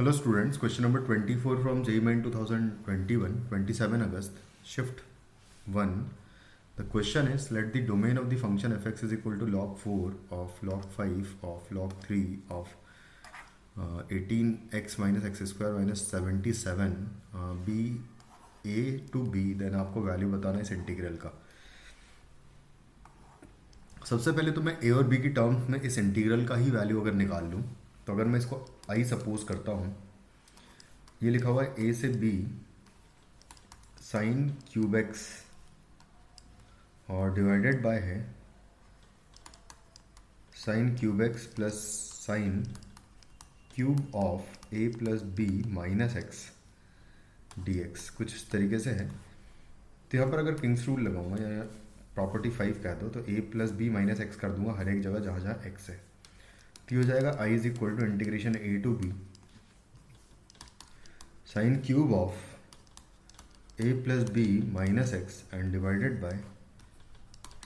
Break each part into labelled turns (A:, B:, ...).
A: Hello students, question number 24 from JEE Main 2021, 27 August, shift 1. The question is, let the domain of the function fx is equal to log 4 of log 5 of log 3 of 18x minus x square minus 77 be a to b, then आपको value बताना है इस integral का। सबसे पहले तो मैं a और b की टर्म्स में इस इंटीग्रल का ही वैल्यू अगर निकाल लूँ, तो अगर मैं इसको i सपोज करता हूँ, ये लिखा हुआ है a से b साइन क्यूब एक्स और डिवाइडेड बाय है sine cube X plus sine cube of a plus B minus X D X, कुछ इस तरीके से है। तो यहाँ पर अगर किंग्स रूल लगाऊंगा या प्रॉपर्टी 5 कह दो, तो a plus B minus X कर दूंगा हर एक जगह जहाँ जहाँ x है। तो हो जाएगा i is equal to integration a to B sine cube of a plus B minus X and divided by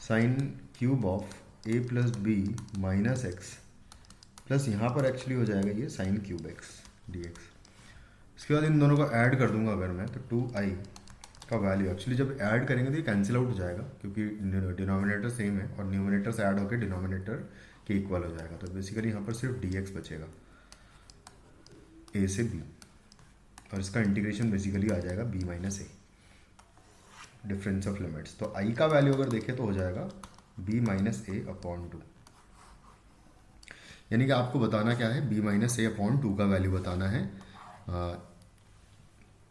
A: sine cube of a plus B minus X plus यहाँ पर एक्चुअली हो जाएगा ये sine cube X D X. इसके बाद इन दोनों को add कर दूंगा अगर मैं, तो 2i का वैल्यू एक्चुअली जब ऐड करेंगे तो ये कैंसिल आउट हो जाएगा, क्योंकि डिनोमिनेटर सेम है और न्यूमिनेटर से ऐड होकर डिनोमिनेटर के इक्वल हो जाएगा। तो बेसिकली यहाँ पर सिर्फ dx बचेगा a से b, और इसका इंटीग्रेशन बेसिकली आ जाएगा b minus A, difference of limits. तो i का वैल्यू अगर देखें तो हो जाएगा b माइनस ए अपॉन 2, यानी कि आपको बताना क्या है, b माइनस ए अपॉन 2 का वैल्यू बताना है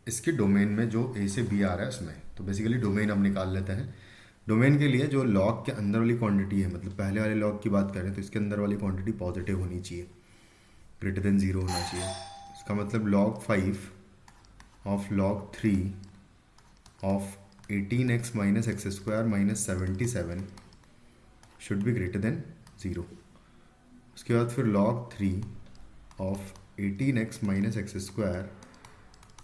A: इसके डोमेन में जो a से b आ रहा है उसमें। तो बेसिकली डोमेन हम निकाल लेते हैं। डोमेन के लिए जो लॉग के अंदर वाली क्वांटिटी है, मतलब पहले वाले लॉग की बात करें तो इसके अंदर वाली क्वांटिटी पॉजिटिव होनी चाहिए, ग्रेटर देन 0 होना चाहिए। इसका मतलब log 5 of log 3 of 18x minus X square minus 77 should be greater than 0। उसके बाद फिर log 3 of 18x minus X square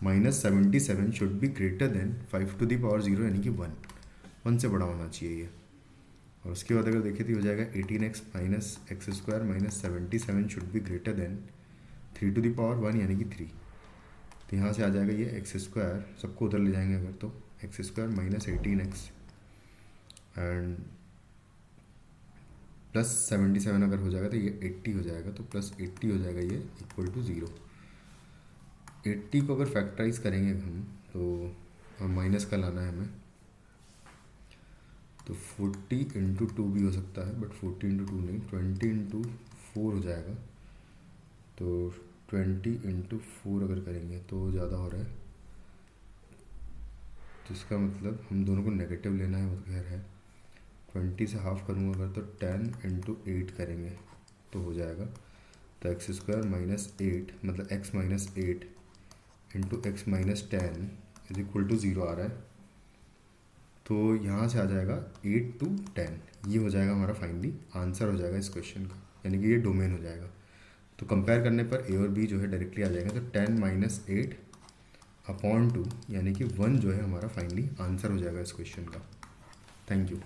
A: minus 77 should be greater than 5 to the power 0, यानी कि 1 से बड़ा होना चाहिए ये। और उसके बाद अगर देखें तो हो जाएगा 18x minus X square minus 77 should be greater than 3 to the power 1, यानी कि 3। तो यहाँ से आ जाएगा ये एक्स स्क्वायर, सबको उधर ले जाएंगे अगर, तो x square minus 18x and plus 77 अगर हो जाएगा तो ये 80 हो जाएगा, तो प्लस 80 हो जाएगा ये इक्वल टू 0। 80 को अगर फैक्टराइज करेंगे हम तो माइनस का लाना है हमें, तो 40 इंटू 2 भी हो सकता है, बट 40 इंटू 2 नहीं, 20 इंटू 4 हो जाएगा। तो 20 इंटू 4 अगर करेंगे तो ज़्यादा हो रहा है, तो इसका मतलब हम दोनों को नेगेटिव लेना है, वो खैर है। 20 से हाफ करूँगा अगर तो 10 इंटू 8 करेंगे तो हो जाएगा। तो एक्स स्क्वायर माइनस 8 मतलब x minus 8 into X minus 10 is equal to 0 आ रहा है। तो यहाँ से आ जाएगा 8 to 10, ये हो जाएगा हमारा फाइनली आंसर हो जाएगा इस क्वेश्चन का, यानी कि ये डोमेन हो जाएगा। तो कंपेयर करने पर a और b जो है डायरेक्टली आ जाएगा, तो 10 माइनस 8 अपॉन 2, यानी कि 1 जो है हमारा फाइनली आंसर हो जाएगा इस क्वेश्चन का। Thank you.